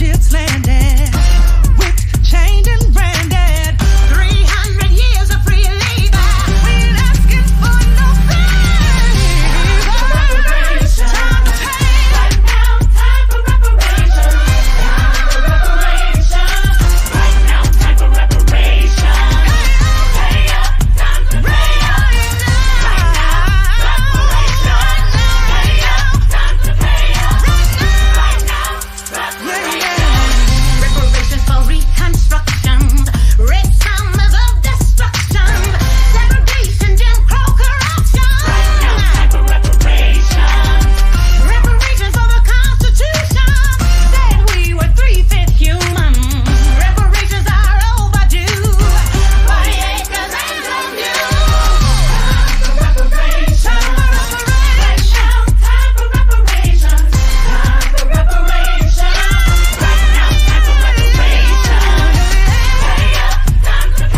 ships landed, whips chained and branded. 300 years of free labor. We ain't asking for no favor. Time to pay. Right now, time for reparations. Time for reparations. Right now, time for reparations. Pay up, time to pay up. Right now, reparations. Pay up, time to pay up. Right now, reparations. Reparations for reconstructions. Red summers of destruction. Segregation, Jim Crow corruption. Right now, time for reparations. Reparations for the Constitution. Said we were 3/5 human. Reparations are overdue. 40 acres and some new. Time for reparations. Time for reparations. Time for reparations. Time for reparations. Right now, time for reparations. Pay up, time to pay up.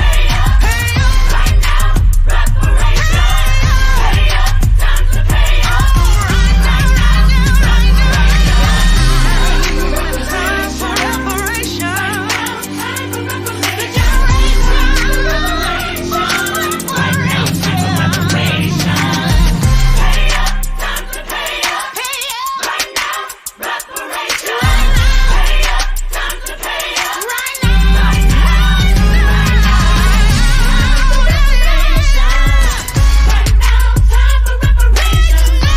Right now, reparations. Pay up, time to pay up. Right now, reparations. Time for reparations. Time for reparations. The generation. Right now, time for reparations. Pay up,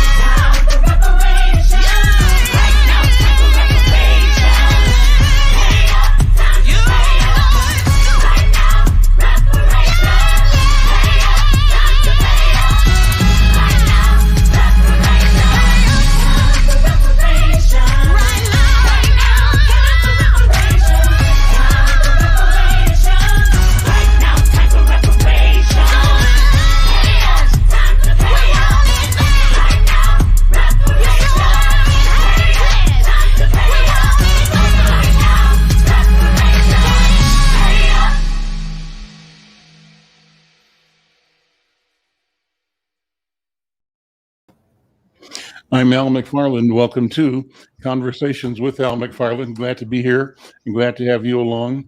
time to pay up. Right now, reparations. Pay up, time to pay up. Right now, I'm Al McFarlane. Welcome to Conversations with Al McFarlane. Glad to be here and glad to have you along.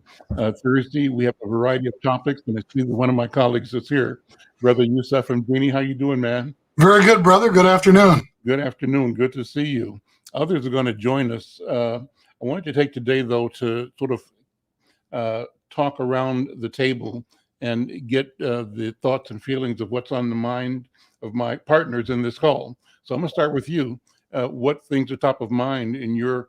Thursday, we have a variety of topics, and I see that one of my colleagues is here. Brother Yusuf and Jeannie, how you doing, man? Very good, brother. Good afternoon. Good afternoon. Good to see you. Others are going to join us. I wanted to take today, though, to sort of talk around the table and get the thoughts and feelings of what's on the mind of my partners in this call. So I'm going to start with you. What things are top of mind in your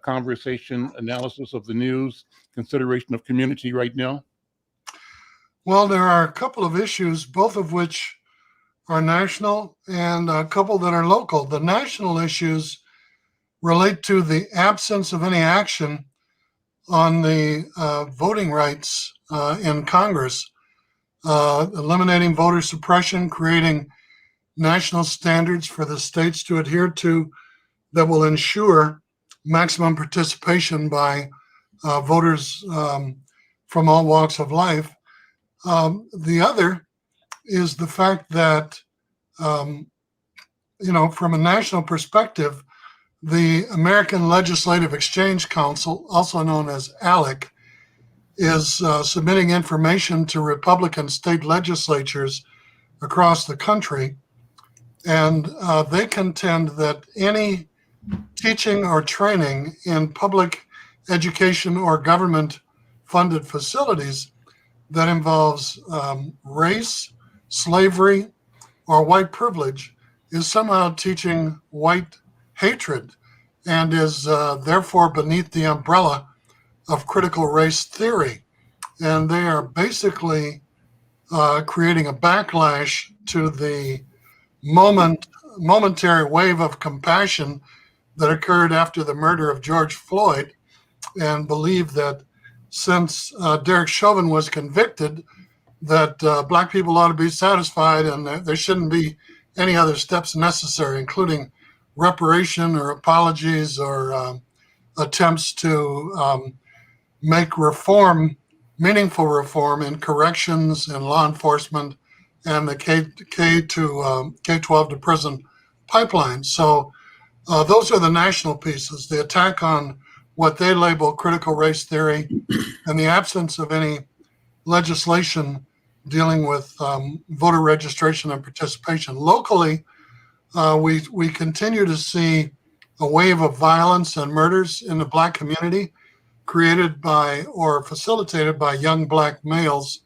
conversation, analysis of the news, consideration of community right now? Well, there are a couple of issues, both of which are national and a couple that are local. The national issues relate to the absence of any action on the voting rights in Congress, eliminating voter suppression, creating national standards for the states to adhere to that will ensure maximum participation by voters from all walks of life. The other is the fact that, from a national perspective, the American Legislative Exchange Council, also known as ALEC, is submitting information to Republican state legislatures across the country. And they contend that any teaching or training in public education or government-funded facilities that involves race, slavery, or white privilege is somehow teaching white hatred and is therefore beneath the umbrella of critical race theory. And they are creating a backlash to the momentary wave of compassion that occurred after the murder of George Floyd, and believe that since Derek Chauvin was convicted, that Black people ought to be satisfied and there shouldn't be any other steps necessary, including reparation or apologies or attempts to make reform, meaningful reform in corrections and law enforcement and the K-12 to prison pipeline. So those are the national pieces. The attack on what they label critical race theory and the absence of any legislation dealing with voter registration and participation. Locally, we continue to see a wave of violence and murders in the Black community created by or facilitated by young Black males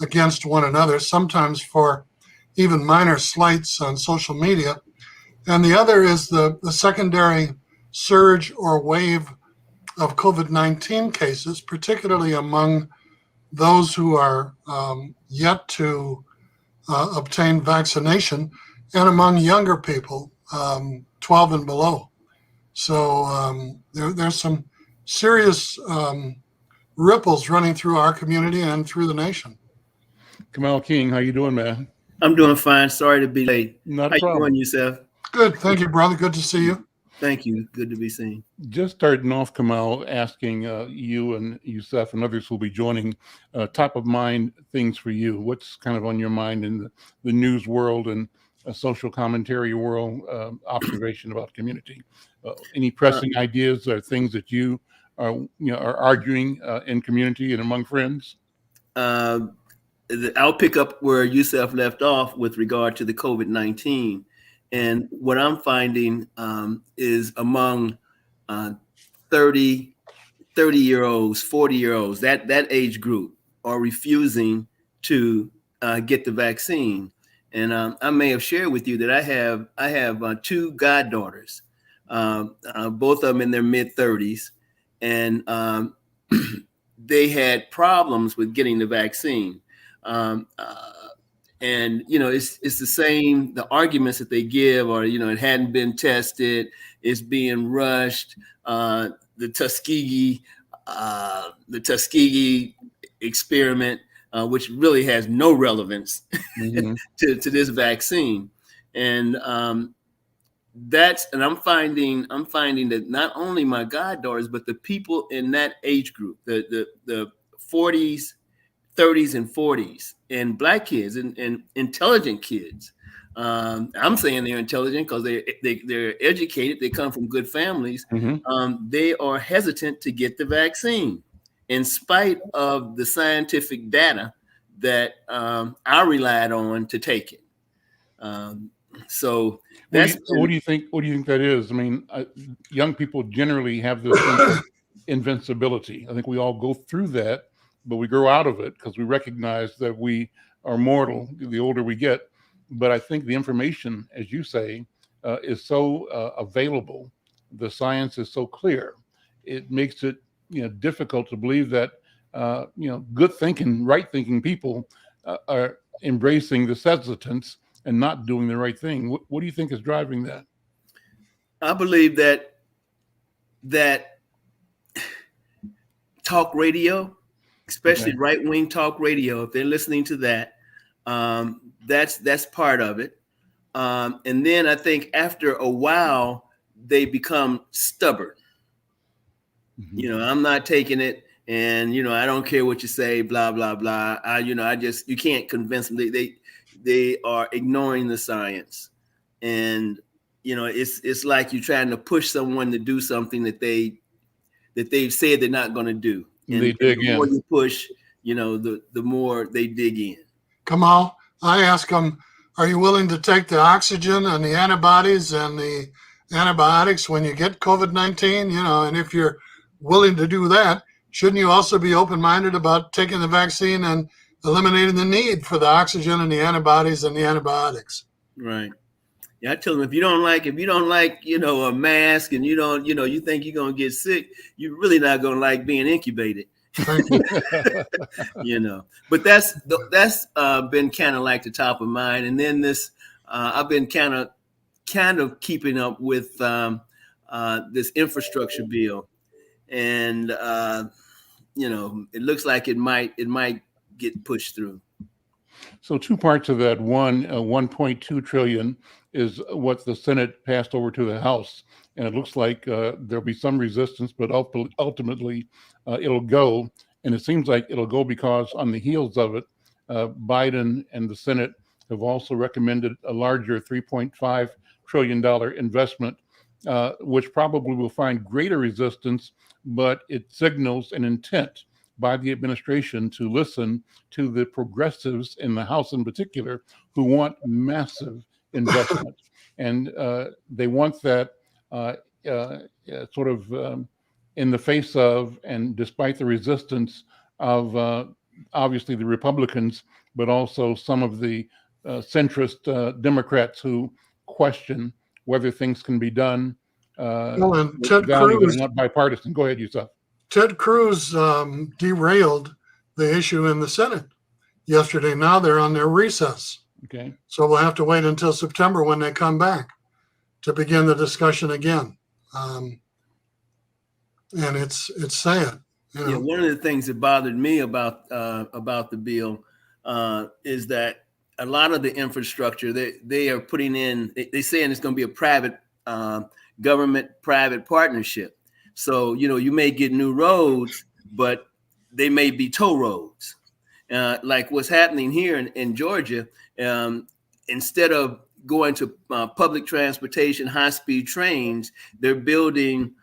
against one another, sometimes for even minor slights on social media. And the other is the secondary surge or wave of COVID-19 cases, particularly among those who are yet to obtain vaccination and among younger people, 12 and below. So there's some serious ripples running through our community and through the nation. Kamal King, how you doing, man? I'm doing fine. Sorry to be late. Not How a problem. you doing, yourself? Good. Thank you, brother. Good to see you. Thank you. Good to be seen. Just starting off, Kamal, asking you and Youssef and others who'll be joining, top of mind things for you. What's kind of on your mind in the news world and social commentary world, observation about community? Any pressing ideas or things that you are arguing in community and among friends? I'll pick up where Youssef left off with regard to the COVID-19. And what I'm finding is among 30-year-olds, 40-year-olds, that age group are refusing to get the vaccine. And I may have shared with you that I have two goddaughters, both of them in their mid-30s, and they had problems with getting the vaccine. And, it's the same, the arguments that they give are, it hadn't been tested, it's being rushed, the Tuskegee experiment, which really has no relevance to this vaccine. And I'm finding that not only my goddaughters, but the people in that age group, the 40s, 30s and 40s, and Black kids and intelligent kids. I'm saying they're intelligent because they're educated. They come from good families. They are hesitant to get the vaccine, in spite of the scientific data that I relied on to take it. So that's what do you think? What do you think that is? I mean, young people generally have this sense of invincibility. I think we all go through that, but we grow out of it because we recognize that we are mortal the older we get. But I think the information, as you say, is so available. The science is so clear. It makes it difficult to believe that good thinking, right thinking people are embracing the hesitance and not doing the right thing. What do you think is driving that? I believe that talk radio, especially right-wing talk radio, if they're listening to that, that's part of it. And then I think after a while, they become stubborn. I'm not taking it, and I don't care what you say, blah blah blah. You can't convince them. They are ignoring the science, and it's like you're trying to push someone to do something that they've said they're not going to do. And the more you push, the more they dig in. Kamal, I ask them, are you willing to take the oxygen and the antibodies and the antibiotics when you get COVID-19? And if you're willing to do that, shouldn't you also be open-minded about taking the vaccine and eliminating the need for the oxygen and the antibodies and the antibiotics? Right. Yeah, I tell them, if you don't like, a mask, and you think you're gonna get sick, you're really not gonna like being incubated. But that's been kind of like the top of mind. And then this, I've been kind of keeping up with this infrastructure bill, and it looks like it might get pushed through. So two parts of that. One, 1.2 trillion is what the Senate passed over to the House. And it looks like there'll be some resistance, but ultimately it'll go. And it seems like it'll go because on the heels of it, Biden and the Senate have also recommended a larger $3.5 trillion investment which probably will find greater resistance, but it signals an intent by the administration to listen to the progressives in the House in particular who want massive investment. And they want that sort of in the face of and despite the resistance of obviously the Republicans, but also some of the centrist Democrats who question whether things can be done Well, and with Ted values that Cruz, are not bipartisan. Go ahead, Yusuf. Ted Cruz derailed the issue in the Senate yesterday. Now they're on their recess. Okay. So we'll have to wait until September when they come back to begin the discussion again. And it's sad. You know? Yeah, one of the things that bothered me about the bill is that a lot of the infrastructure they are putting in, they're saying it's going to be a private government-private partnership. So, you may get new roads, but they may be toll roads. Like what's happening here in Georgia, instead of going to public transportation, high-speed trains, they're building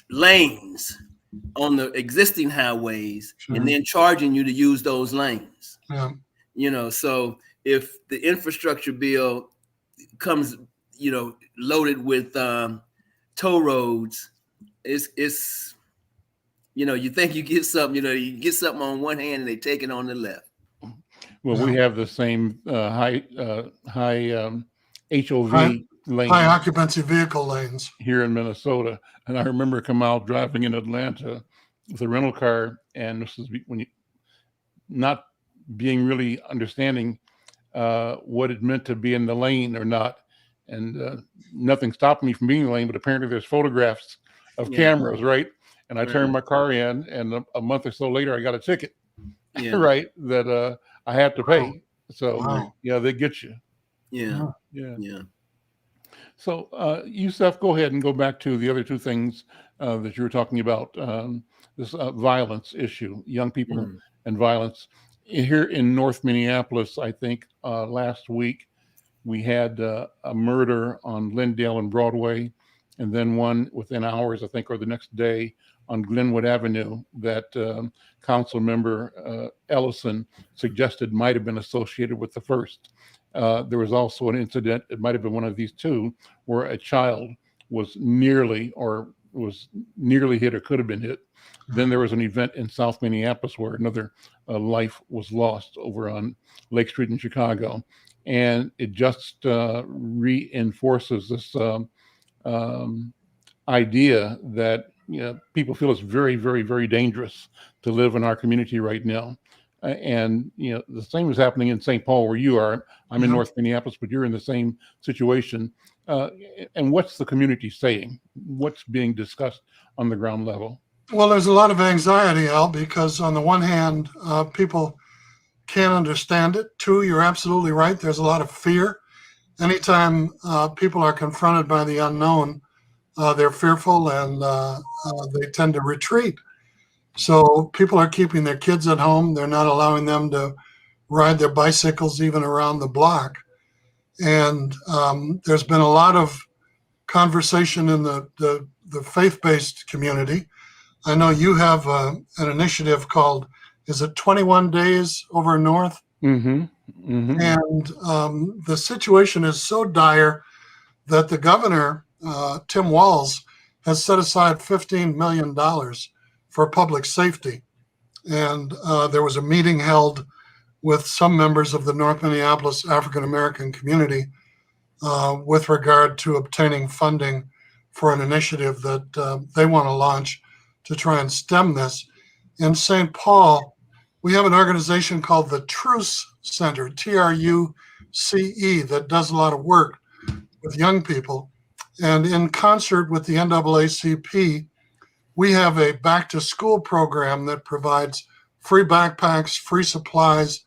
lanes on the existing highways, Sure. and then charging you to use those lanes. Yeah. So if the infrastructure bill comes, loaded with toll roads, it's you think you get something, you get something on one hand and they take it on the left. Well, we have the same high HOV lanes, High occupancy vehicle lanes here in Minnesota. And I remember Kamal driving in Atlanta with a rental car, and this is when you not being really understanding what it meant to be in the lane or not. And nothing stopped me from being in the lane, but apparently there's photographs of cameras, right? And I turned my car in, and a month or so later, I got a ticket, right, that I had to pay. So, yeah, they get you. Yeah. So, Yusuf, go ahead and go back to the other two things that you were talking about, this violence issue, young people and violence. Here in North Minneapolis, I think last week, we had a murder on Glendale and Broadway, and then one within hours, I think, or the next day on Glenwood Avenue that council member Ellison suggested might have been associated with the first. There was also an incident, it might have been one of these two, where a child was nearly hit or could have been hit. Then there was an event in South Minneapolis where another life was lost over on Lake Street in Chicago. And it just reinforces this idea that people feel it's very, very, very dangerous to live in our community right now. And the same is happening in St. Paul where you are. I'm in North Minneapolis, but you're in the same situation. And what's the community saying? What's being discussed on the ground level? Well, there's a lot of anxiety, Al, because on the one hand, people can't understand it. Two, you're absolutely right. There's a lot of fear. Anytime people are confronted by the unknown, they're fearful and they tend to retreat. So people are keeping their kids at home. They're not allowing them to ride their bicycles even around the block. And there's been a lot of conversation in the faith-based community. I know you have an initiative called, is it 21 Days Over North? And the situation is so dire that the governor, Tim Walz, has set aside $15 million for public safety. And there was a meeting held with some members of the North Minneapolis African American community with regard to obtaining funding for an initiative that they want to launch to try and stem this. In St. Paul, we have an organization called the Truce Center, TRUCE, that does a lot of work with young people. And in concert with the NAACP, we have a back to school program that provides free backpacks, free supplies,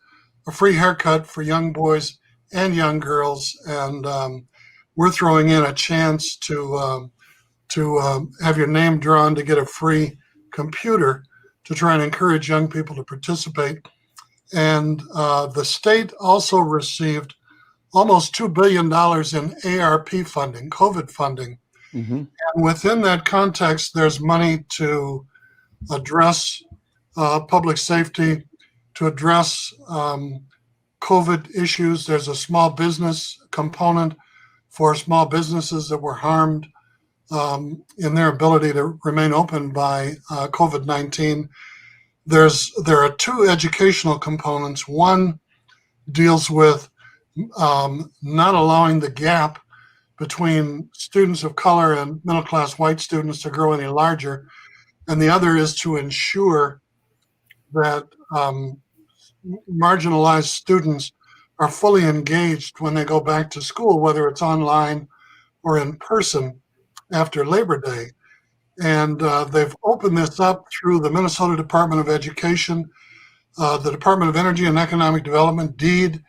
a free haircut for young boys and young girls. And we're throwing in a chance to have your name drawn to get a free computer to try and encourage young people to participate. And the state also received almost $2 billion in ARP funding, COVID funding. Mhm. And within that context, there's money to address public safety, to address COVID issues. There's a small business component for small businesses that were harmed in their ability to remain open by COVID-19. There are two educational components. One deals with not allowing the gap between students of color and middle-class white students to grow any larger, and the other is to ensure that marginalized students are fully engaged when they go back to school, whether it's online or in person after Labor Day. And they've opened this up through the Minnesota Department of Education, the Department of Energy and Economic Development. DEED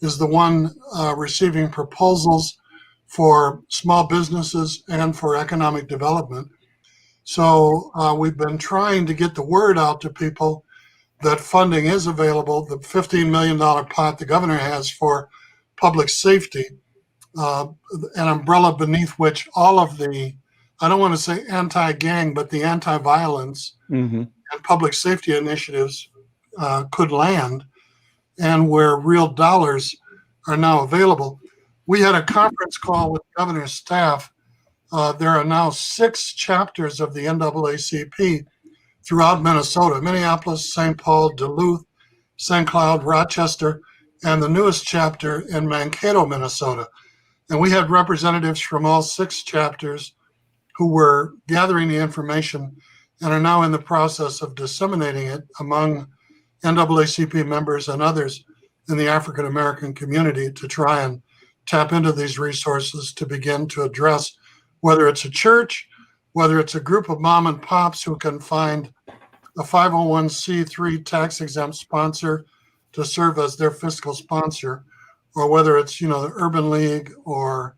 is the one receiving proposals for small businesses and for economic development. So we've been trying to get the word out to people that funding is available, the $15 million pot the governor has for public safety, an umbrella beneath which all of the, I don't want to say anti-gang, but the anti-violence Mhm. and public safety initiatives could land, and where real dollars are now available. We had a conference call with the governor's staff. There are now 6 chapters of the NAACP throughout Minnesota: Minneapolis, St. Paul, Duluth, St. Cloud, Rochester, and the newest chapter in Mankato, Minnesota. And we had representatives from all 6 chapters who were gathering the information and are now in the process of disseminating it among NAACP members and others in the African American community to try and tap into these resources to begin to address, whether it's a church, whether it's a group of mom and pops who can find a 501c3 tax exempt sponsor to serve as their fiscal sponsor, or whether it's, the Urban League or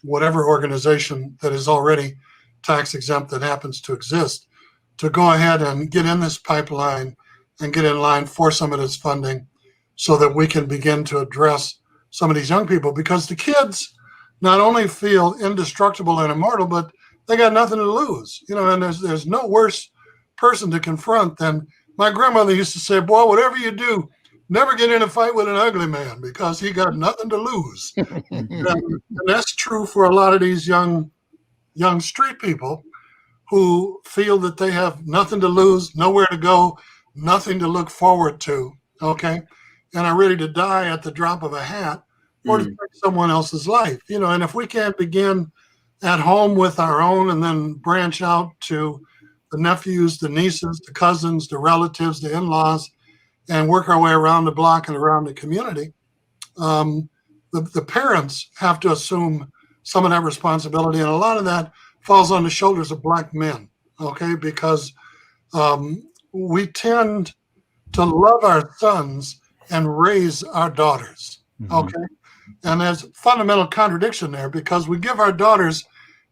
whatever organization that is already tax exempt that happens to exist, to go ahead and get in this pipeline and get in line for some of this funding so that we can begin to address some of these young people, because the kids not only feel indestructible and immortal, but they got nothing to lose, and there's no worse person to confront than my grandmother used to say, boy, whatever you do, never get in a fight with an ugly man because he got nothing to lose. And that's true for a lot of these young street people who feel that they have nothing to lose, nowhere to go, nothing to look forward to, okay, and are ready to die at the drop of a hat or to take someone else's life, and if we can't begin at home with our own and then branch out to the nephews, the nieces, the cousins, the relatives, the in-laws, and work our way around the block and around the community, the parents have to assume some of that responsibility. And a lot of that falls on the shoulders of Black men, okay? Because we tend to love our sons and raise our daughters, okay? And there's a fundamental contradiction there, because we give our daughters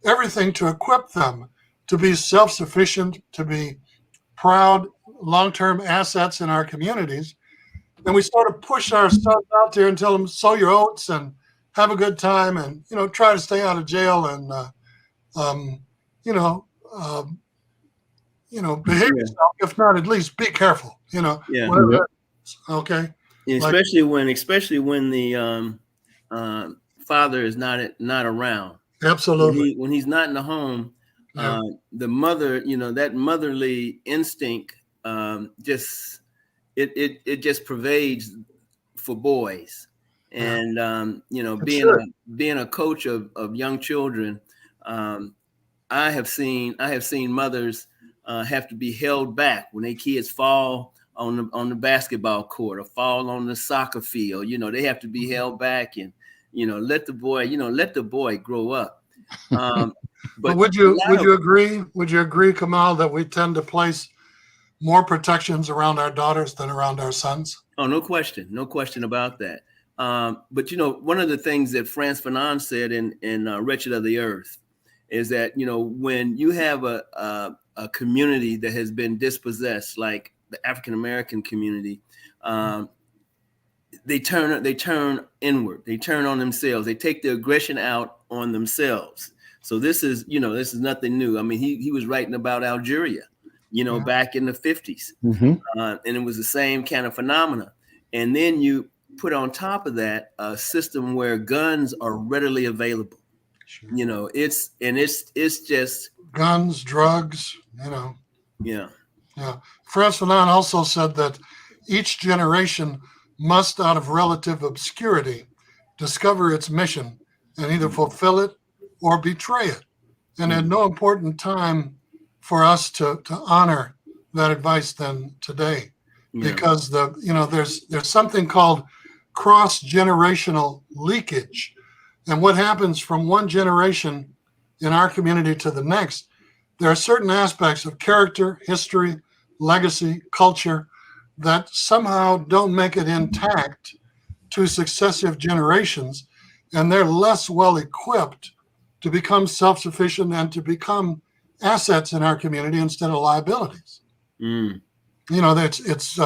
everything to equip them to be self-sufficient, to be proud, long-term assets in our communities. And we sort of push our sons out there and tell them, sow your oats and have a good time and, try to stay out of jail and, behave yourself. If not, at least be careful, whatever that is, okay? Yeah, especially when the father is not around. Absolutely. When he's not in the home, the mother, that motherly instinct just pervades for boys. And being a coach of young children, I have seen mothers have to be held back when their kids fall on the basketball court or fall on the soccer field. They have to be held back and let the boy grow up. But would you agree? Would you agree, Kamal, that we tend to place more protections around our daughters than around our sons? Oh, no question about that. But one of the things that Frantz Fanon said in Wretched of the Earth is that when you have a community that has been dispossessed, like the African American community, they turn inward. They turn on themselves. They take the aggression out on themselves. So this is nothing new. I mean, he was writing about Algeria, back in the 50s. And it was the same kind of phenomena. And then you put on top of that a system where guns are readily available. Sure. It's just guns, drugs, Yeah. Frantz Fanon also said that each generation must, out of relative obscurity, discover its mission and either fulfill it or betray it. And at no important time for us to honor that advice than today, because there's something called cross-generational leakage. And what happens from one generation in our community to the next, there are certain aspects of character, history, legacy, culture that somehow don't make it intact to successive generations, and they're less well equipped to become self-sufficient and to become assets in our community instead of liabilities. It's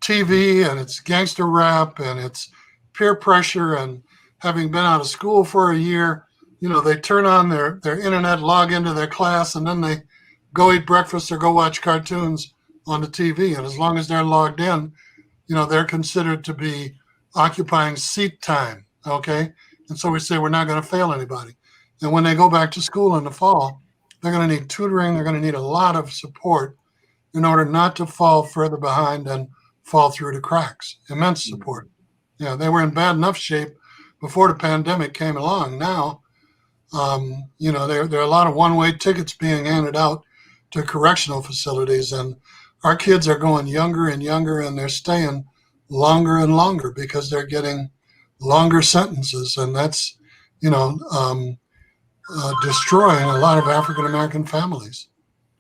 TV and it's gangster rap and it's peer pressure, and having been out of school for a year, they turn on their internet, log into their class, and then they go eat breakfast or go watch cartoons on the TV. And as long as they're logged in, they're considered to be occupying seat time. Okay. And so we say we're not going to fail anybody. And when they go back to school in the fall, they're going to need tutoring. They're going to need a lot of support in order not to fall further behind and fall through the cracks. Immense support. They were in bad enough shape before the pandemic came along. Now, there are a lot of one-way tickets being handed out to correctional facilities, and our kids are going younger and younger, and they're staying longer and longer because they're getting longer sentences, and that's destroying a lot of African-American families.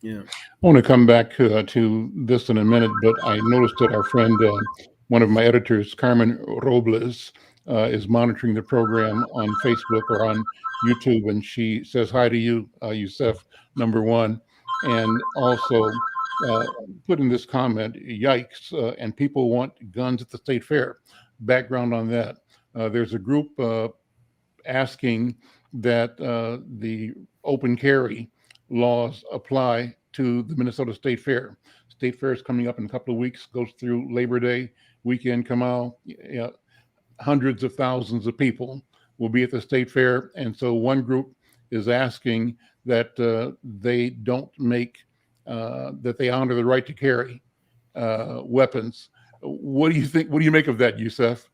I want to come back to this in a minute, but I noticed that our friend, one of my editors, Carmen Robles, is monitoring the program on Facebook or on YouTube, and she says hi to you, Yusef, number one, and also put in this comment, yikes, and people want guns at the state fair. Background on that. There's a group asking that the open carry laws apply to the Minnesota State Fair. State Fair is coming up in a couple of weeks, goes through Labor Day weekend, Kamal. Hundreds of thousands of people will be at the State Fair. And so one group is asking that they don't make, that they honor the right to carry weapons. What do you think? What do you make of that, Yusef?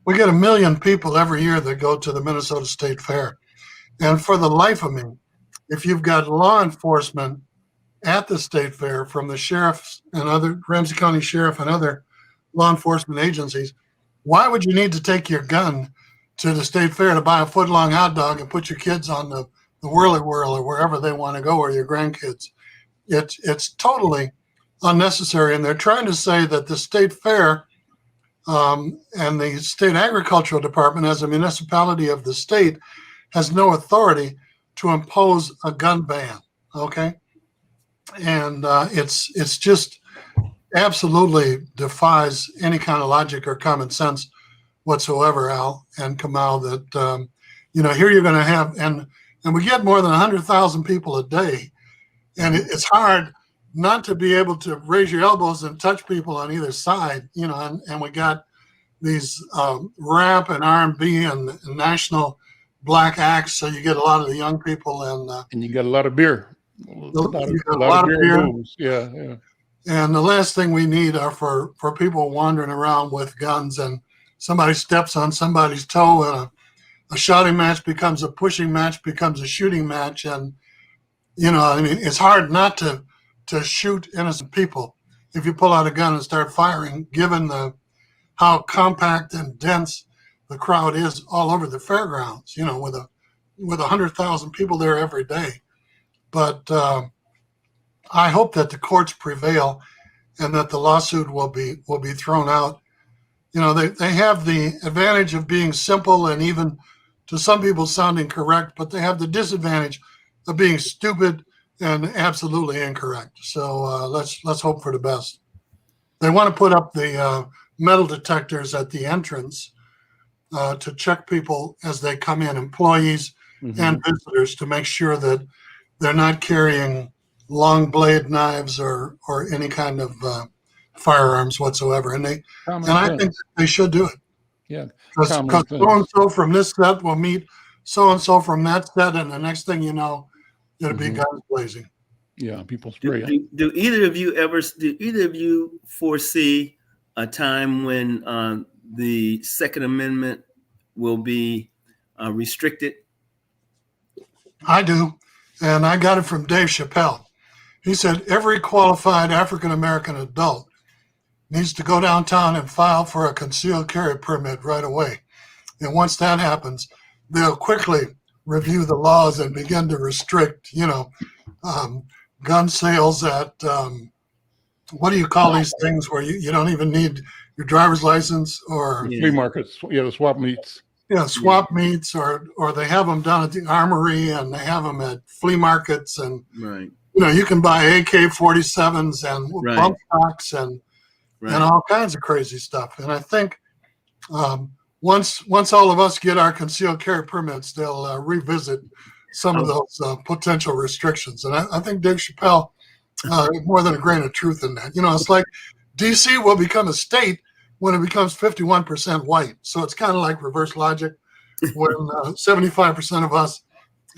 We get 1 million people every year that go to the Minnesota State Fair. And for the life of me, if you've got law enforcement at the State Fair from the sheriffs and other Ramsey County Sheriff and other law enforcement agencies, why would you need to take your gun to the State Fair to buy a foot-long hot dog and put your kids on the Whirly Whirl or wherever they want to go, or your grandkids? It's totally unnecessary. And they're trying to say that the State Fair and the State Agricultural Department, as a municipality of the state, has no authority to impose a gun ban. Okay, and it's just absolutely defies any kind of logic or common sense whatsoever, Al and Kamal. That here you're going to have, and we get more than 100,000 people a day, and it's hard not to be able to raise your elbows and touch people on either side, and we got these rap and R&B and national black acts, so you get a lot of the young people, and you got a lot of beer. A lot of beer. Yeah. And the last thing we need are for people wandering around with guns, and somebody steps on somebody's toe, and a shouting match becomes a pushing match, becomes a shooting match. And, it's hard not to shoot innocent people if you pull out a gun and start firing, given how compact and dense the crowd is all over the fairgrounds, with 100,000 people there every day. But I hope that the courts prevail and that the lawsuit will be thrown out. They have the advantage of being simple and even to some people sounding correct, but they have the disadvantage of being stupid and absolutely incorrect. So let's hope for the best. They want to put up the metal detectors at the entrance to check people as they come in, employees and visitors, to make sure that they're not carrying long blade knives or any kind of firearms whatsoever. And I think that they should do it. Yeah, because common so sense. and so from this set will meet so and so from that set, and the next thing you know, it'll be guns blazing. Yeah, people spray. Do either of you foresee a time when the Second Amendment will be restricted? I do, and I got it from Dave Chappelle. He said every qualified African American adult needs to go downtown and file for a concealed carry permit right away. And once that happens, they'll quickly review the laws and begin to restrict, gun sales at, what do you call these things where you don't even need your driver's license, or flea markets, the swap meets. Yeah, swap meets, or they have them down at the armory, and they have them at flea markets, and you can buy AK-47s and bump stocks and all kinds of crazy stuff. And I think once all of us get our concealed carry permits, they'll revisit some of those potential restrictions. And I think Dave Chappelle more than a grain of truth in that. It's like D.C. will become a state when it becomes 51% white. So it's kind of like reverse logic. When 75% of us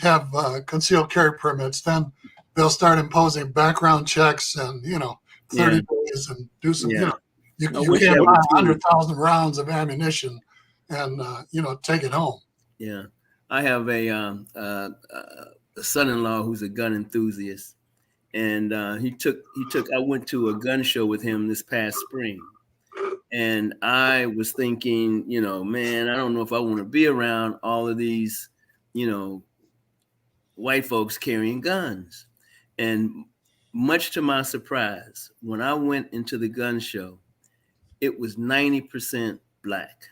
have concealed carry permits, then they'll start imposing background checks and 30 days and do some. You can't buy 100,000 rounds of ammunition and take it home. Yeah, I have a son-in-law who's a gun enthusiast, and I went to a gun show with him this past spring. And I was thinking, man, I don't know if I want to be around all of these, white folks carrying guns. And much to my surprise, when I went into the gun show, it was 90% black.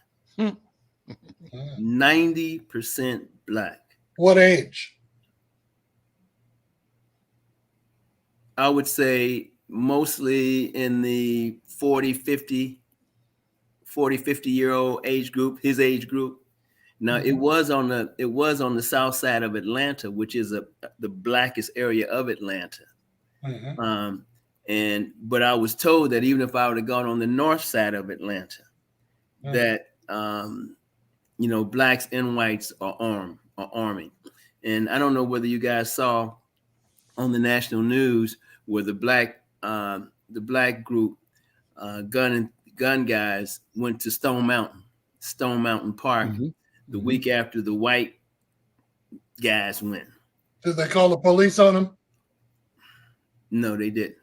90% black. What age? I would say mostly in the 40, 50-year-old age group, his age group. Now it was on the south side of Atlanta, which is the blackest area of Atlanta. But I was told that even if I would have gone on the north side of Atlanta, that blacks and whites are arming. And I don't know whether you guys saw on the national news where the black group gun guys went to Stone Mountain Park the week after the white guys went. Did they call the police on them? No, they didn't.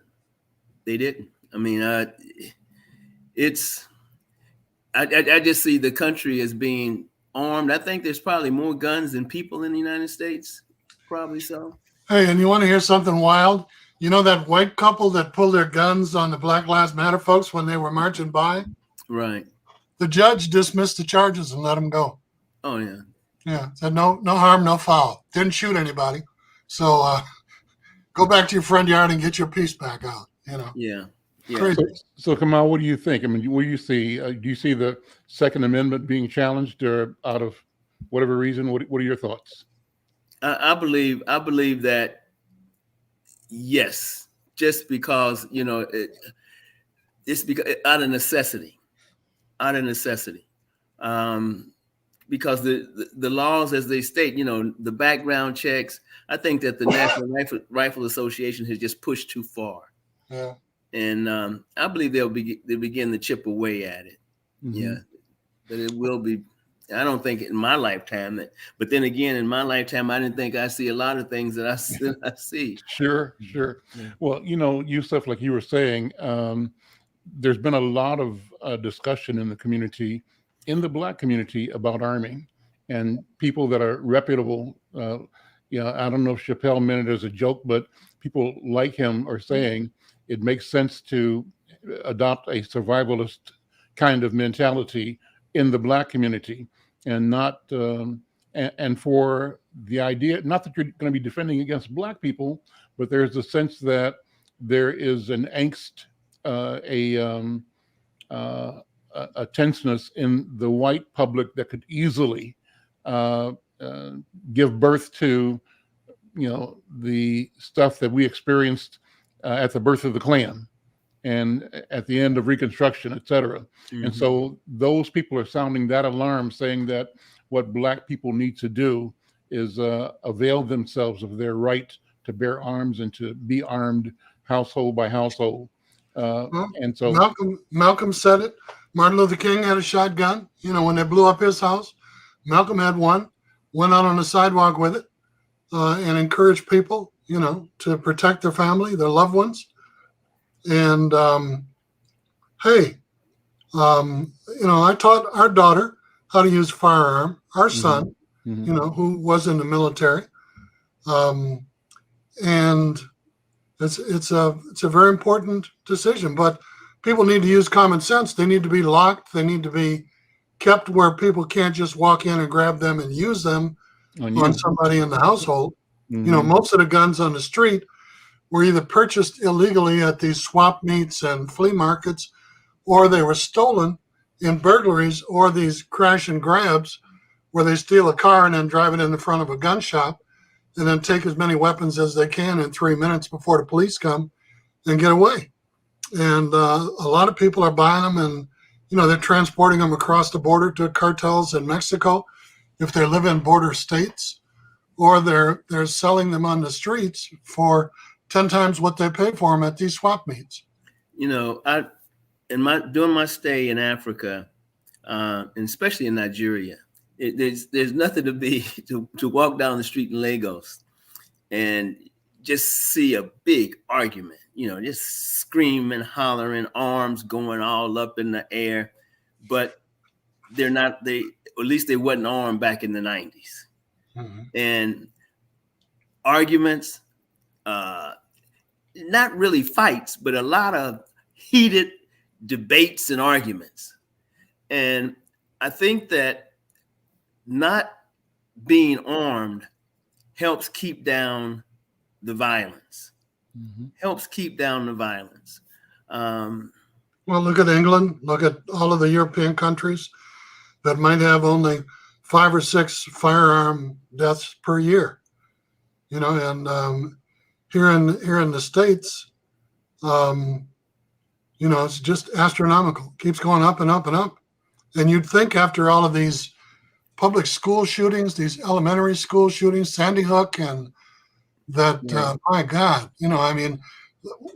I mean, I just see the country as being armed. I think there's probably more guns than people in the United States. Probably so. Hey, and you want to hear something wild? You know that white couple that pulled their guns on the Black Lives Matter folks when they were marching by? Right. The judge dismissed the charges and let them go. Oh, yeah. Yeah. Said no harm, no foul. Didn't shoot anybody. So go back to your front yard and get your piece back out. Yeah. Crazy. So Kamal, what do you think? I mean, what do you see? Do you see the Second Amendment being challenged, or out of whatever reason? What are your thoughts? I believe that. Yes, just because it's because out of necessity, because the laws as they state, the background checks. I think that the National Rifle Association has just pushed too far. Yeah, and I believe they'll begin to chip away at it. Yeah, but it will be. I don't think in my lifetime but then again, in my lifetime, I didn't think I see a lot of things that I see. Sure. Yeah. Well, Yusuf, like you were saying, there's been a lot of discussion in the community, in the Black community, about arming, and people that are reputable. I don't know if Chappelle meant it as a joke, but people like him are saying it makes sense to adopt a survivalist kind of mentality in the Black community, and not and for the idea, not that you're going to be defending against Black people, but there's a sense that there is an angst, a a tenseness in the white public that could easily give birth to, the stuff that we experienced at the birth of the Klan and at the end of Reconstruction, et cetera. Mm-hmm. And so those people are sounding that alarm, saying that what Black people need to do is avail themselves of their right to bear arms and to be armed household by household. And so Malcolm said it. Martin Luther King had a shotgun. When they blew up his house, Malcolm had one, went out on the sidewalk with it, and encouraged people, to protect their family, their loved ones. And I taught our daughter how to use a firearm. Our son, who was in the military, and it's a very important decision. But people need to use common sense. They need to be locked. They need to be kept where people can't just walk in and grab them and use them on somebody in the household. Most of the guns on the street were either purchased illegally at these swap meets and flea markets, or they were stolen in burglaries or these crash and grabs where they steal a car and then drive it in the front of a gun shop and then take as many weapons as they can in 3 minutes before the police come and get away. And a lot of people are buying them, and they're transporting them across the border to cartels in Mexico if they live in border states, or they're selling them on the streets for 10 times what they pay for them at these swap meets. During my stay in Africa, and especially in Nigeria, there's nothing to walk down the street in Lagos and just see a big argument, just screaming, hollering, arms going all up in the air, but at least they wasn't armed back in the 90s. And arguments, not really fights, but a lot of heated debates and arguments. And I think that not being armed helps keep down the violence. Helps keep down the violence. Well, look at England. Look at all of the European countries that might have only 5 or 6 firearm deaths per year. And here in the States, it's just astronomical. Keeps going up and up and up. And you'd think after all of these public school shootings, these elementary school shootings, Sandy Hook, and that, my God,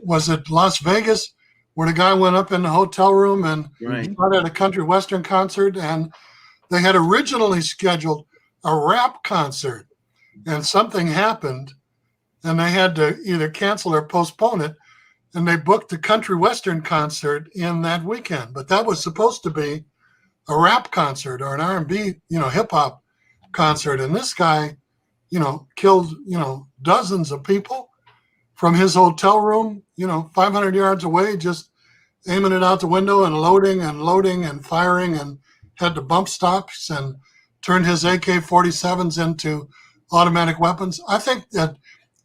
was it Las Vegas where the guy went up in the hotel room and shot at a country western concert, and they had originally scheduled a rap concert, and something happened, and they had to either cancel or postpone it, and they booked the country western concert in that weekend. But that was supposed to be a rap concert or an R&B, hip hop concert, and this guy, killed, dozens of people from his hotel room, 500 yards away, just aiming it out the window and loading and firing, and had to bump stops and turned his AK-47s into automatic weapons. I think that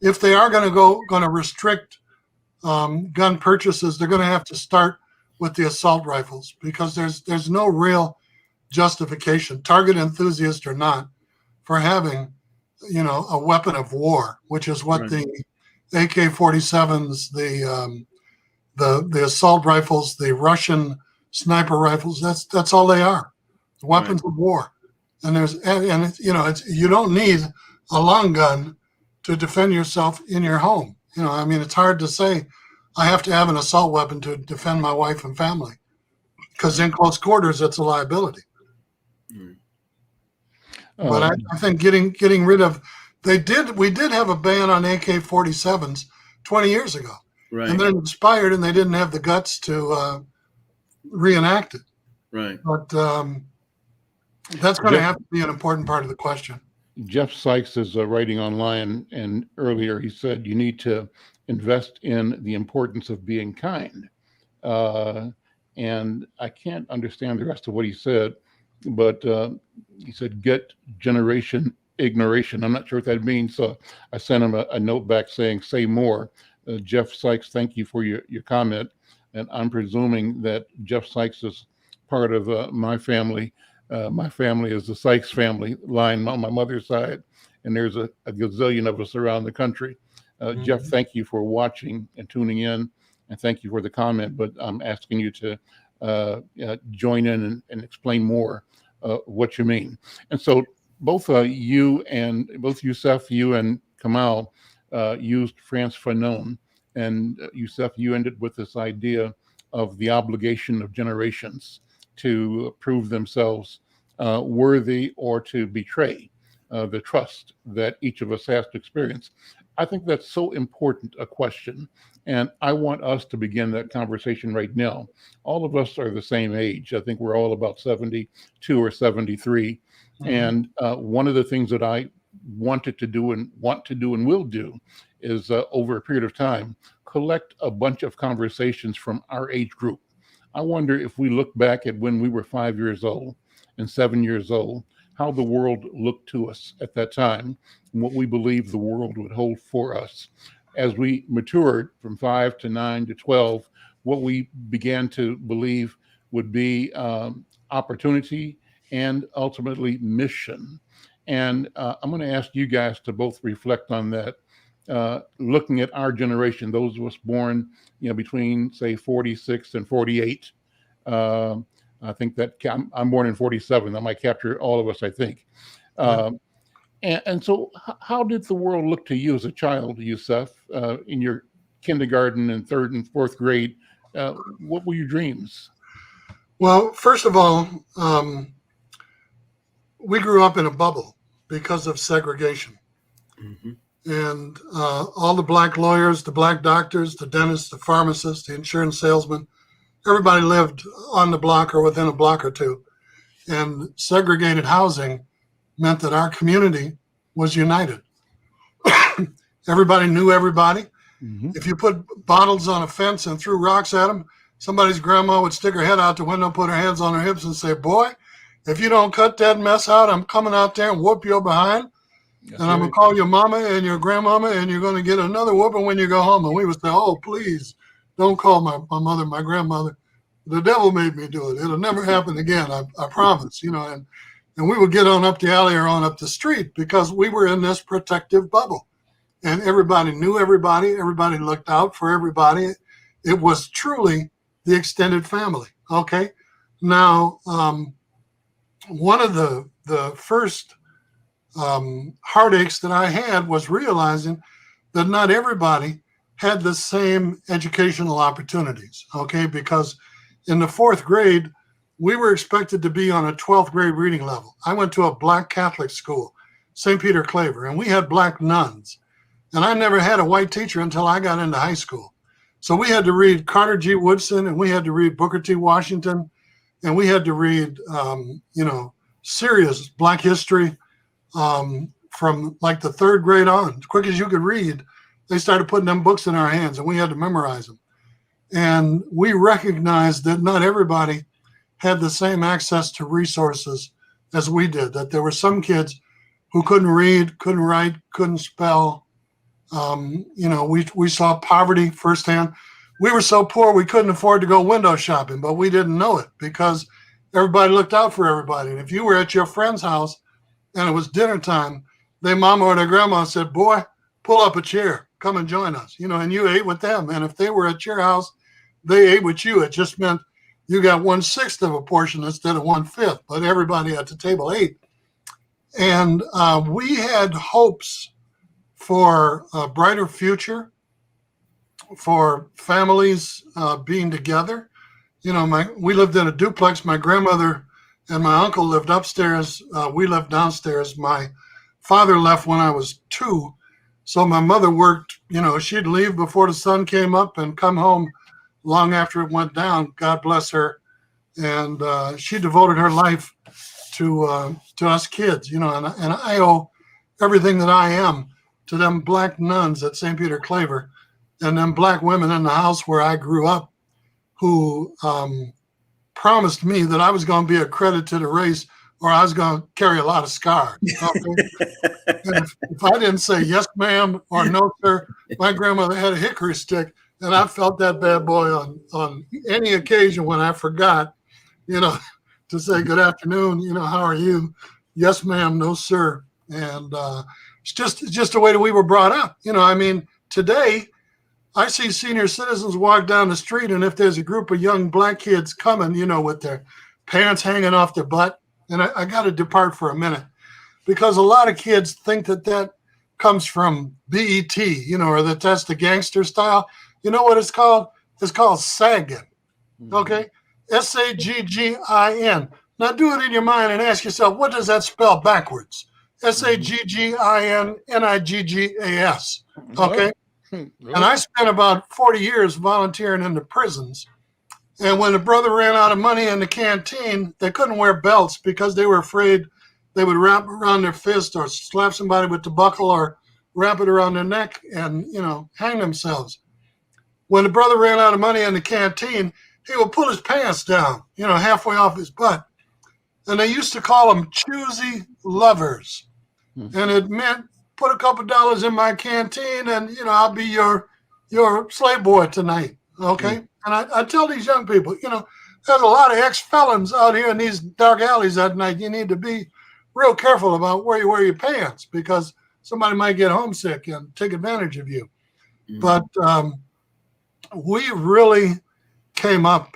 if they are going to restrict gun purchases, they're going to have to start with the assault rifles, because there's no real justification, target enthusiast or not, for having a weapon of war, which is what the AK-47s, the assault rifles, the Russian sniper rifles, that's all they are, weapons of war. And you don't need a long gun to defend yourself in your home. It's hard to say I have to have an assault weapon to defend my wife and family, because in close quarters, it's a liability. But I think getting rid of, we did have a ban on AK-47s 20 years ago, and then it expired, and they didn't have the guts to reenact it. Right. But that's going to have to be an important part of the question. Jeff Sykes is writing online, and earlier he said you need to invest in the importance of being kind. And I can't understand the rest of what he said, but he said, get generation ignoration. I'm not sure what that means. So I sent him a note back saying, say more. Jeff Sykes, thank you for your comment. And I'm presuming that Jeff Sykes is part of my family. My family is the Sykes family line on my mother's side, and there's a gazillion of us around the country. Jeff, thank you for watching and tuning in, and thank you for the comment. But I'm asking you to join in and explain more what you mean. And so both Yusef, you and Kamal used France Fanon, and Yusef, you ended with this idea of the obligation of generations to prove themselves worthy or to betray the trust that each of us has to experience. I think that's so important a question, and I want us to begin that conversation right now. All of us are the same age. I think we're all about 72 or 73. And one of the things that I wanted to do and want to do and will do is over a period of time, collect a bunch of conversations from our age group. I wonder if we look back at when we were 5 years old and 7 years old, how the world looked to us at that time, and what we believed the world would hold for us. As we matured from 5 to 9 to 12, what we began to believe would be opportunity and ultimately mission. And I'm going to ask you guys to both reflect on that. Looking at our generation, those of us born, between say 46 and 48. I think that I'm born in 47. That might capture all of us, I think. And so how did the world look to you as a child, Yusef, in your kindergarten and third and fourth grade? What were your dreams? Well, first of all, we grew up in a bubble because of segregation. And all the black lawyers, the black doctors, the dentists, the pharmacists, the insurance salesmen, everybody lived on the block or within a block or two. And segregated housing meant that our community was united. Everybody knew everybody. If you put bottles on a fence and threw rocks at them, somebody's grandma would stick her head out the window, put her hands on her hips and say, "Boy, if you don't cut that mess out, I'm coming out there and whoop your behind. And I'm going to call your mama and your grandmama, and you're going to get another whooping when you go home." And we would say, "Oh, please don't call my mother, my grandmother. The devil made me do it. It'll never happen again. I promise." And we would get on up the alley or on up the street because we were in this protective bubble. And everybody knew everybody. Everybody looked out for everybody. It was truly the extended family. Okay. Now, one of the first heartaches that I had was realizing that not everybody had the same educational opportunities, okay? Because in the fourth grade, we were expected to be on a 12th grade reading level. I went to a black Catholic school, St. Peter Claver, and we had black nuns. And I never had a white teacher until I got into high school. So we had to read Carter G. Woodson, and we had to read Booker T. Washington, and we had to read, serious black history from like the third grade on. As quick as you could read, they started putting them books in our hands, and we had to memorize them. And we recognized that not everybody had the same access to resources as we did, that there were some kids who couldn't read, couldn't write, couldn't spell. We saw poverty firsthand. We were so poor we couldn't afford to go window shopping, but we didn't know it because everybody looked out for everybody. And if you were at your friend's house and it was dinner time, their mama or their grandma said, "Boy, pull up a chair, come and join us," and you ate with them. And if they were at your house, they ate with you. It just meant you got 1/6 of a portion instead of 1/5, but everybody at the table ate. And we had hopes for a brighter future, for families being together. We lived in a duplex. My grandmother and my uncle lived upstairs. We lived downstairs. My father left when I was 2. So my mother worked, she'd leave before the sun came up and come home long after it went down. God bless her. And she devoted her life to us kids, and I owe everything that I am to them black nuns at St. Peter Claver and them black women in the house where I grew up who promised me that I was going to be a credit to the race or I was going to carry a lot of scars. Okay? And if I didn't say yes, ma'am, or no, sir, my grandmother had a hickory stick, and I felt that bad boy on any occasion when I forgot. you know, to say good afternoon, how are you? Yes, ma'am. No, sir. And it's just the way that we were brought up. Today I see senior citizens walk down the street, and if there's a group of young black kids coming, with their pants hanging off their butt, and I got to depart for a minute because a lot of kids think that comes from BET, or that's the gangster style. You know what it's called? It's called sagging. Okay, SAGGIN. Now do it in your mind and ask yourself, what does that spell backwards? SAGGINNIGGAS. Okay. And I spent about 40 years volunteering in the prisons. And when the brother ran out of money in the canteen, they couldn't wear belts because they were afraid they would wrap around their fist or slap somebody with the buckle or wrap it around their neck and, hang themselves. When the brother ran out of money in the canteen, he would pull his pants down, halfway off his butt. And they used to call them choosy lovers. And it meant put a couple dollars in my canteen and, I'll be your slave boy tonight. Okay. And I tell these young people, there's a lot of ex-felons out here in these dark alleys at night. You need to be real careful about where you wear your pants because somebody might get homesick and take advantage of you. But we really came up,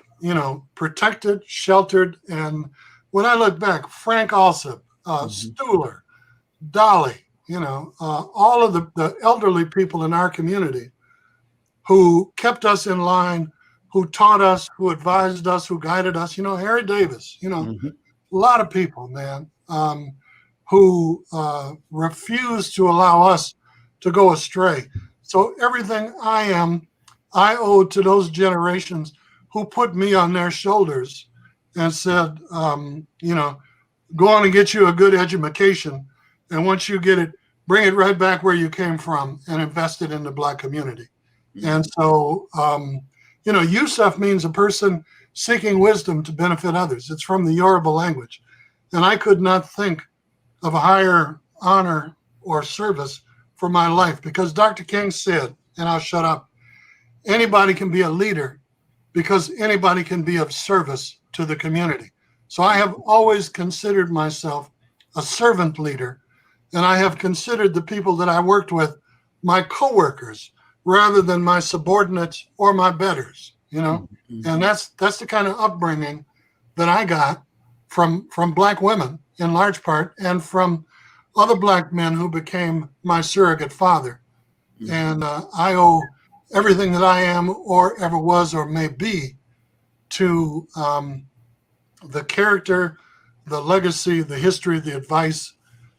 protected, sheltered. And when I look back, Frank Alsop, Stuhler, Dolly, all of the elderly people in our community who kept us in line, who taught us, who advised us, who guided us, Harry Davis, a lot of people, man, who refused to allow us to go astray. So everything I am, I owe to those generations who put me on their shoulders and said, go on and get you a good education. And once you get it, bring it right back where you came from and invest it in the Black community. And so, Yusuf means a person seeking wisdom to benefit others. It's from the Yoruba language. And I could not think of a higher honor or service for my life because Dr. King said, and I'll shut up, anybody can be a leader because anybody can be of service to the community. So I have always considered myself a servant leader, and I have considered the people that I worked with my coworkers rather than my subordinates or my betters, and that's the kind of upbringing that I got from Black women in large part and from other Black men who became my surrogate father. And I owe everything that I am or ever was or may be to the character, the legacy, the history, the advice,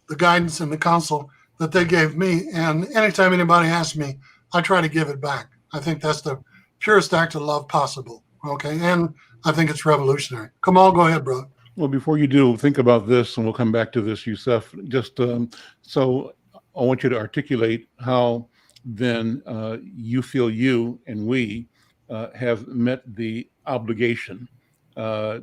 the guidance, and the counsel that they gave me. And anytime anybody asks me, I try to give it back. I think that's the purest act of love possible. Okay. And I think it's revolutionary. Kamal, go ahead, bro. Well, before you do, think about this, and we'll come back to this, Yusuf. Just so I want you to articulate how then you feel you and we have met the obligation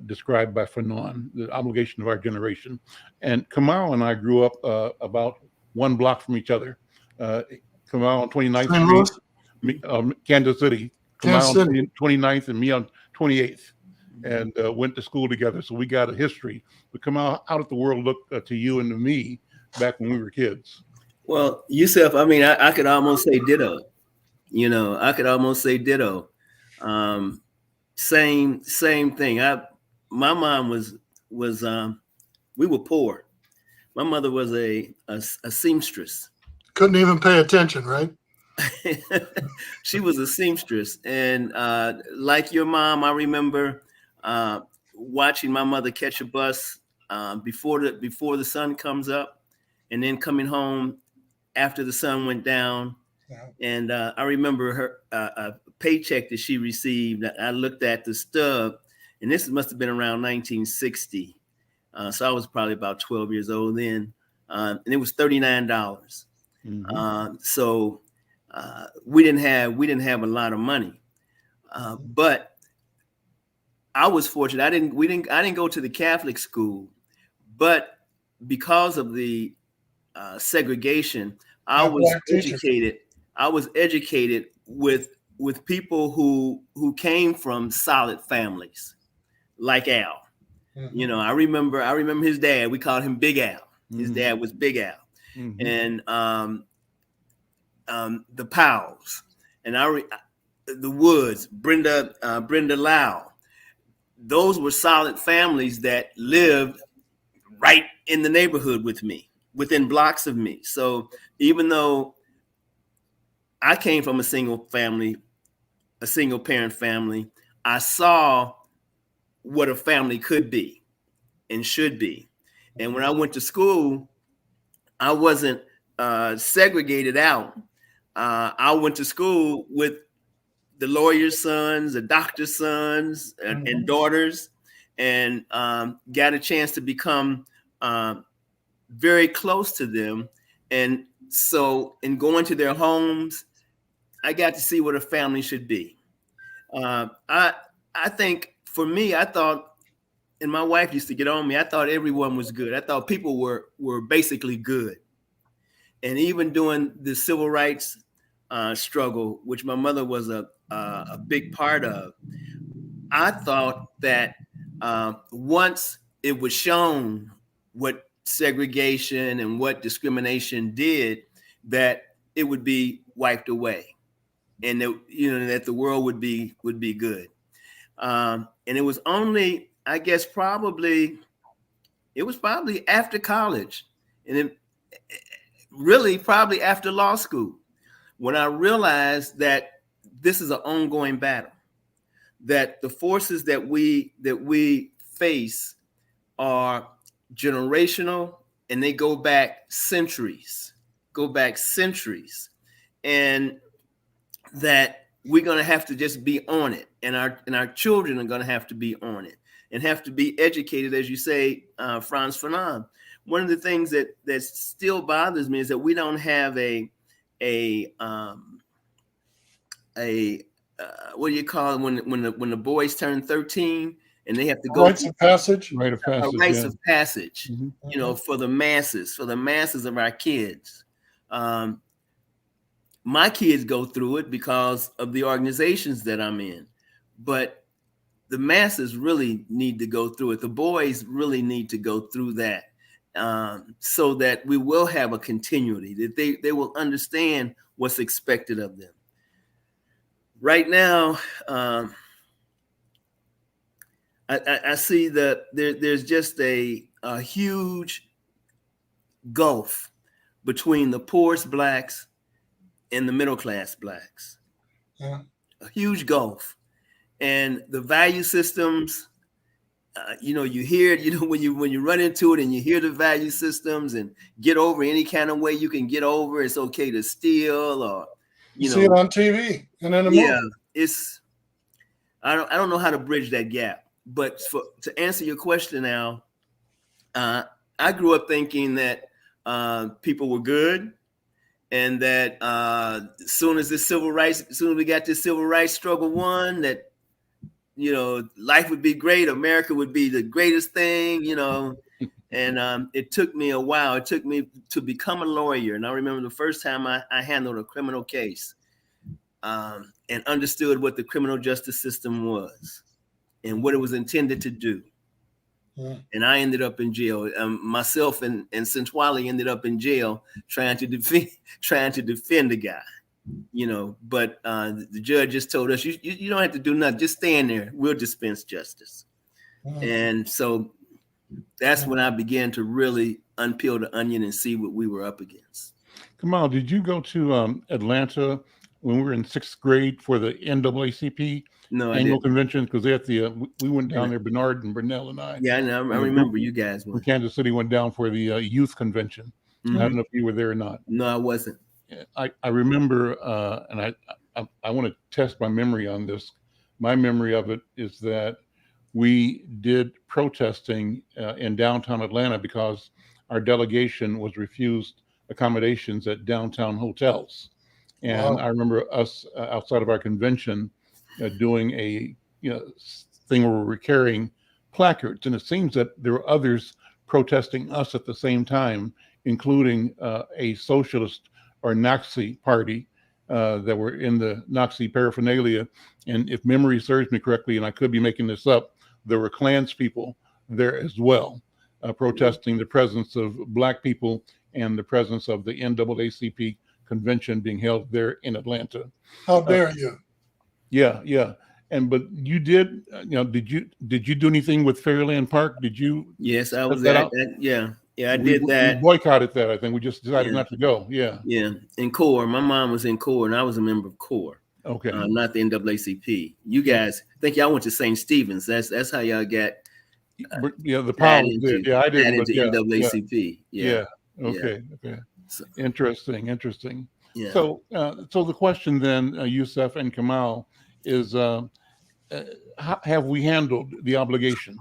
described by Fanon, the obligation of our generation. And Kamal and I grew up about one block from each other. Kamal on 29th Street, Kansas City. Kamal on 29th and me on 28th. And went to school together. So we got a history. But Kamal, how did the world look to you and to me back when we were kids? Well, Yusuf, I could almost say ditto. I could almost say ditto. Same thing. My mom was we were poor. My mother was a seamstress. Couldn't even pay attention, right? She was a seamstress, and like your mom, I remember watching my mother catch a bus before the sun comes up, and then coming home after the sun went down. Yeah. And I remember her a paycheck that she received. I looked at the stub, and this must have been around 1960. So I was probably about 12 years old then, and it was $39. So we didn't have a lot of money, but I was fortunate. I didn't go to the Catholic school, but because of the segregation, I was educated. I was educated with people who came from solid families, like Al. You know, I remember his dad. We called him Big Al. His dad was Big Al, and the Powells, and the Woods, Brenda Lau. Those were solid families that lived right in the neighborhood with me, within blocks of me. So even though I came from a single parent family, I saw what a family could be and should be. And when I went to school, I wasn't segregated out. I went to school with the lawyer's sons, the doctor's sons, and daughters, and got a chance to become very close to them. And so in going to their homes, I got to see what a family should be. I think for me, I thought, and my wife used to get on me, I thought everyone was good. I thought people were basically good. And even during the civil rights struggle, which my mother was a big part of, I thought that once it was shown what segregation and what discrimination did, that it would be wiped away, and that, that the world would be good. And it was only, I guess, probably after college, and it really probably after law school, when I realized that this is an ongoing battle, that the forces that we face are generational, and they go back centuries, and that we're going to have to just be on it, and our children are going to have to be on it, and have to be educated, as you say, Franz Fanon. One of the things that still bothers me is that we don't have a what do you call it when the boys turn 13 and they have to go rites of passage. Rite of passage. Rites of passage. Mm-hmm. For the masses of our kids. My kids go through it because of the organizations that I'm in, but the masses really need to go through it. The boys really need to go through that, so that we will have a continuity, that they will understand what's expected of them. Right now, I see that there's just a huge gulf between the poorest blacks and the middle class blacks. Yeah. A huge gulf, and the value systems. You hear it. When you run into it and you hear the value systems and get over any kind of way you can get over. It's okay to steal, or you see it on TV and in a movie. It's. I don't know how to bridge that gap. But to answer your question now, I grew up thinking that people were good, and that as soon as we got this civil rights struggle won, that life would be great, America would be the greatest thing, And it took me a while. It took me to become a lawyer, and I remember the first time I handled a criminal case, and understood what the criminal justice system was and what it was intended to do. Yeah. And I ended up in jail. Myself and Centwali ended up in jail trying to defend the guy. But the judge just told us, you don't have to do nothing. Just stand there. We'll dispense justice. Yeah. And so that's when I began to really unpeel the onion and see what we were up against. Kamal, did you go to Atlanta when we were in 6th grade for the NAACP annual convention? Because we went down there, Bernard and Burnell and I. Yeah, I remember you guys went. Kansas City went down for the youth convention. Mm-hmm. I don't know if you were there or not. No, I wasn't. I remember, and I want to test my memory on this. My memory of it is that we did protesting in downtown Atlanta because our delegation was refused accommodations at downtown hotels. And wow. I remember us outside of our convention doing a thing where we were carrying placards. And it seems that there were others protesting us at the same time, including a socialist or Nazi party that were in the Nazi paraphernalia. And if memory serves me correctly, and I could be making this up, there were Klans people there as well, protesting the presence of Black people and the presence of the NAACP convention being held there in Atlanta. How dare you? Yeah, yeah. But you did, did you do anything with Fairyland Park? Did you? Yes, I was that at out? that. Yeah, I We did that. boycotted that. I think we just decided Yeah. not to go. Yeah. Yeah, in CORE. My mom was in CORE, and I was a member of CORE. Okay. Not the NAACP. You guys, I think y'all went to St. Stephen's. That's how y'all got The Powers did. Yeah, I didn't. into But NAACP. yeah. Yeah. Okay. Okay. So, Interesting. yeah. So the question then, Yusef and Kamal, is how have we handled the obligation,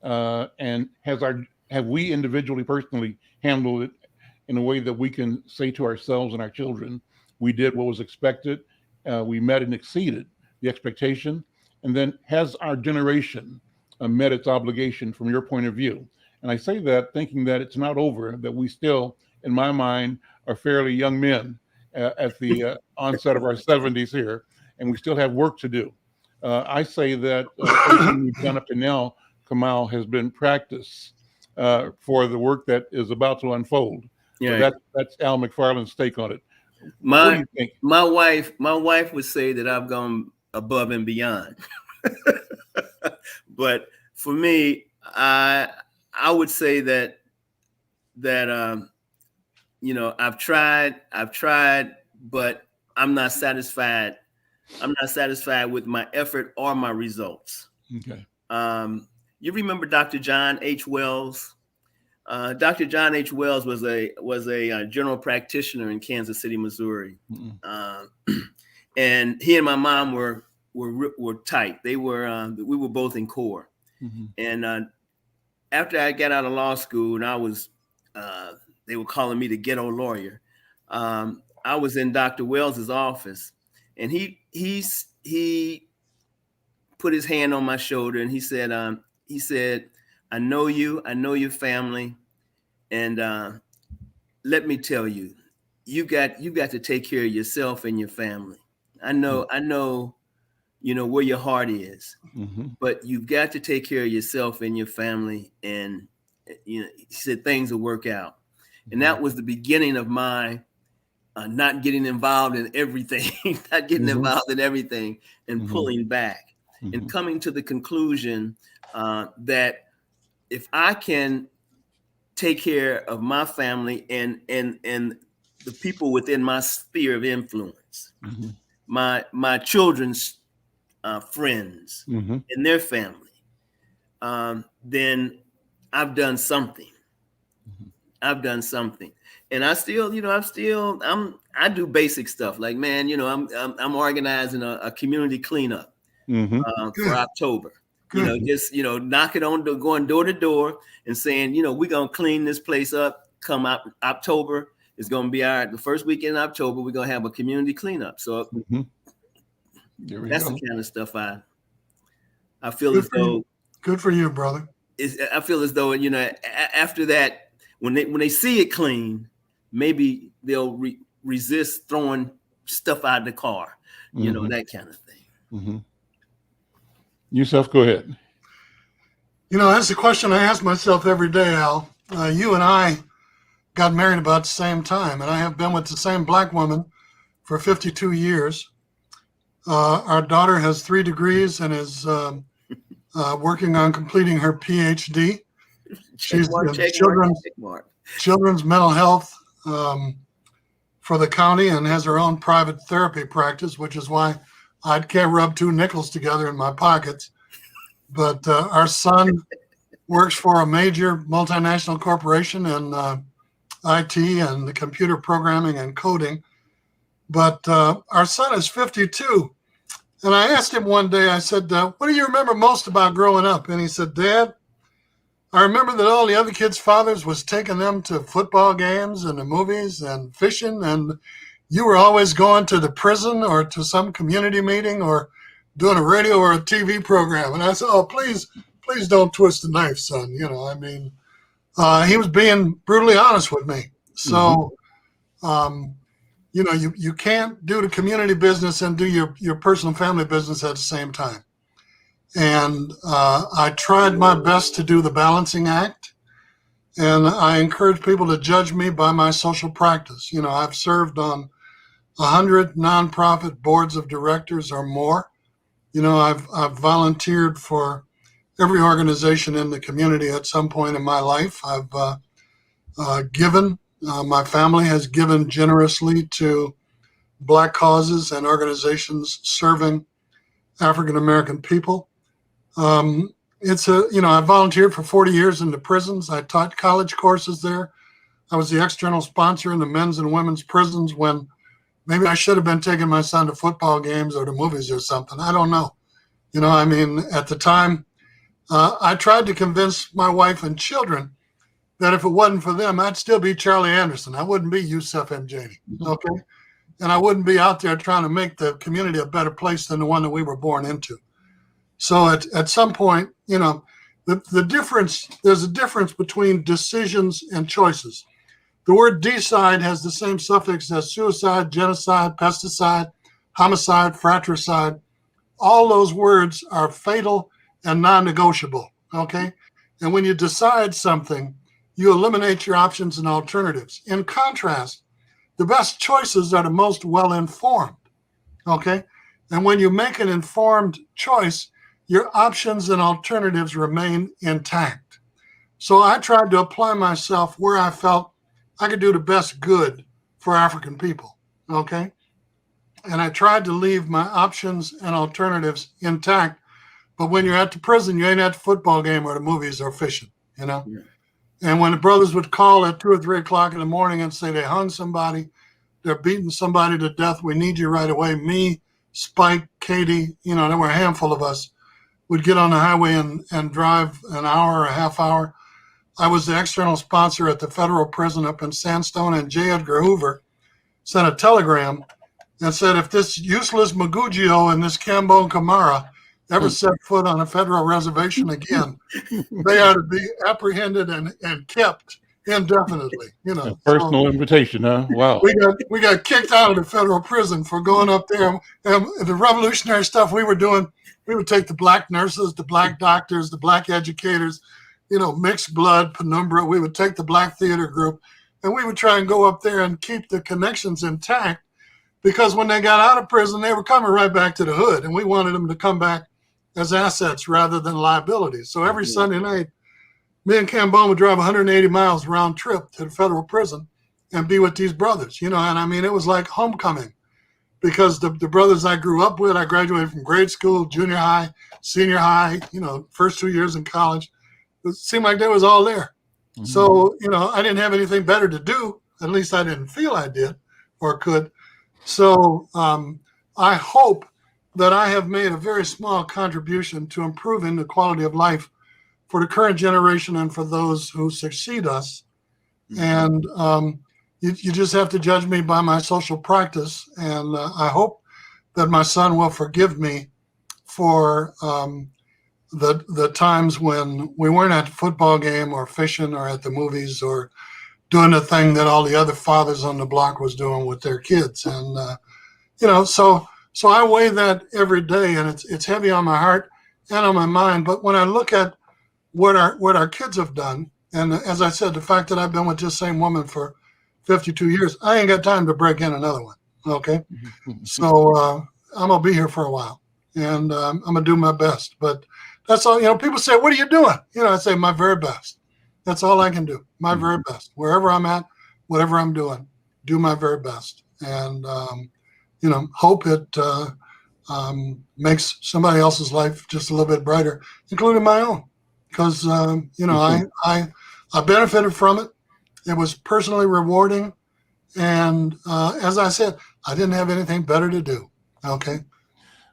and have we individually, personally handled it in a way that we can say to ourselves and our children, we did what was expected, we met and exceeded the expectation, and then has our generation met its obligation from your point of view? And I say that thinking that it's not over, that we still, in my mind, are fairly young men at the onset of our 70s here, and we still have work to do. I say that everything we've done up to now, Kamal, has been practice for the work that is about to unfold. Yeah. So that's Al McFarlane's take on it. What do My you think? my wife would say that I've gone above and beyond. But for me, I would say that I've tried, but I'm not satisfied. I'm not satisfied with my effort or my results. Okay. You remember Dr. John H. Wells? Dr. John H. Wells was a general practitioner in Kansas City, Missouri, and he and my mom were tight. We were both in CORE, and after I got out of law school, and I was they were calling me the ghetto lawyer. I was in Dr. Wells's office, and he put his hand on my shoulder, and he said, I know you, I know your family, and let me tell you, you got to take care of yourself and your family. I know, where your heart is, but you've got to take care of yourself and your family, and he said things will work out. And that was the beginning of my not getting involved in everything, and pulling back, and coming to the conclusion that if I can take care of my family and the people within my sphere of influence, my children's friends and their family, then I've done something. And I still, I do basic stuff like, man, I'm organizing a community cleanup for October. Just knocking on the going door to door and saying, we're gonna clean this place up. Come up October is gonna be the first weekend in October. We're gonna have a community cleanup. So that's the kind of stuff I feel as though. Good for you, brother. I feel as though after that, when they see it clean, maybe they'll resist throwing stuff out of the car, that kind of thing. Yusef, go ahead. That's the question I ask myself every day, Al. You and I got married about the same time, and I have been with the same Black woman for 52 years. Our daughter has 3 degrees and is working on completing her PhD. She's children's mental health for the county and has her own private therapy practice, which is why I can't rub 2 nickels together in my pockets. But our son works for a major multinational corporation in IT and the computer programming and coding. But our son is 52. And I asked him one day, I said, what do you remember most about growing up? And he said, Dad, I remember that all the other kids' fathers was taking them to football games and the movies and fishing, and you were always going to the prison or to some community meeting or doing a radio or a TV program. And I said, oh, please don't twist the knife, son. He was being brutally honest with me. So, you can't do the community business and do your personal family business at the same time. And I tried my best to do the balancing act. And I encourage people to judge me by my social practice. You know, I've served on 100 nonprofit boards of directors or more. You know, I've volunteered for every organization in the community at some point in my life. I've given. My family has given generously to Black causes and organizations serving African American people. I volunteered for 40 years in the prisons. I taught college courses there. I was the external sponsor in the men's and women's prisons when maybe I should have been taking my son to football games or to movies or something. I don't know. You know, I mean, at the time, I tried to convince my wife and children that if it wasn't for them, I'd still be Charlie Anderson. I wouldn't be Yusuf Mjadi, okay? And I wouldn't be out there trying to make the community a better place than the one that we were born into. So at some point, you know, there's a difference between decisions and choices. The word decide has the same suffix as suicide, genocide, pesticide, homicide, fratricide. All those words are fatal and non-negotiable, okay? And when you decide something, you eliminate your options and alternatives. In contrast, the best choices are the most well-informed, okay? And when you make an informed choice, your options and alternatives remain intact. So I tried to apply myself where I felt I could do the best good for African people, okay? And I tried to leave my options and alternatives intact. But when you're at the prison, you ain't at the football game or the movies or fishing, you know? Yeah. And when the brothers would call at 2 or 3 o'clock in the morning and say they hung somebody, they're beating somebody to death, we need you right away. Me, Spike, Katie, you know, there were a handful of us, would get on the highway and drive an hour or a half hour. I was the external sponsor at the federal prison up in Sandstone, and J. Edgar Hoover sent a telegram and said, if this useless Magugio and this Cambone Camara ever set foot on a federal reservation again, they are to be apprehended and kept indefinitely. You know, a personal invitation, huh? Wow. We got kicked out of the federal prison for going up there, and the revolutionary stuff we were doing. We would take the Black nurses, the Black doctors, the Black educators, you know, mixed blood, penumbra. We would take the Black theater group, and we would try and go up there and keep the connections intact, because when they got out of prison, they were coming right back to the hood, and we wanted them to come back as assets rather than liabilities. So every Sunday night, me and Cambone would drive 180 miles round trip to the federal prison and be with these brothers, you know, and I mean, it was like homecoming, because the brothers I grew up with, I graduated from grade school, junior high, senior high, you know, first 2 years in college. It seemed like they was all there. Mm-hmm. So, you know, I didn't have anything better to do. At least I didn't feel I did or could. So I hope that I have made a very small contribution to improving the quality of life for the current generation and for those who succeed us. And you just have to judge me by my social practice. And I hope that my son will forgive me for the times when we weren't at the football game or fishing or at the movies or doing the thing that all the other fathers on the block was doing with their kids. And, you know, so I weigh that every day, and it's heavy on my heart and on my mind. But when I look at what our kids have done, and as I said, the fact that I've been with this same woman for 52 years, I ain't got time to break in another one. Okay. So I'm going to be here for a while, and I'm going to do my best. But that's all. You know, people say, what are you doing? You know, I say my very best. That's all I can do. My very best. Wherever I'm at, whatever I'm doing, do my very best. And, you know, hope it makes somebody else's life just a little bit brighter, including my own. Because, you know, I benefited from it. It was personally rewarding. And as I said, I didn't have anything better to do. Okay.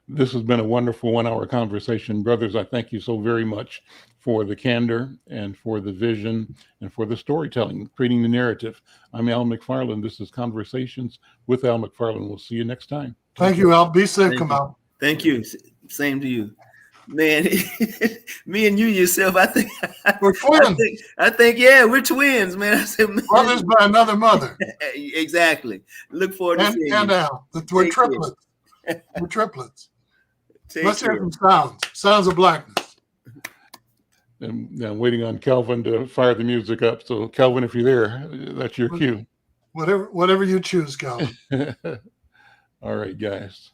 This has been a wonderful 1-hour conversation. Brothers, I thank you so very much for the candor and for the vision and for the storytelling, creating the narrative. I'm Al McFarlane. This is Conversations with Al McFarlane. We'll see you next time. Thank you, Al. Be safe, Kamal. Thank you. Same to you. Man, me and you yourself, I think we're twins. I think, yeah, we're twins, man. I said, man. Brothers by another mother. Exactly. Look forward to seeing you. And Al, we're triplets. We're triplets. Let's hear some sounds. Sounds of blackness. And I'm waiting on Kelvin to fire the music up. So Kelvin, if you're there, that's your cue. Whatever you choose, Calvin. All right, guys.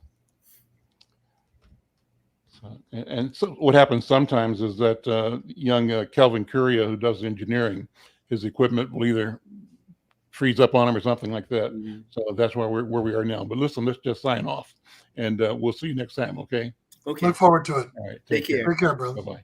So what happens sometimes is that young Kelvin Curia, who does engineering, his equipment will either freeze up on him or something like that. Mm-hmm. So that's where we are now. But listen, let's just sign off, and we'll see you next time. Okay. Okay. Look forward to it. All right. Take care. Take care, brother. Bye-bye.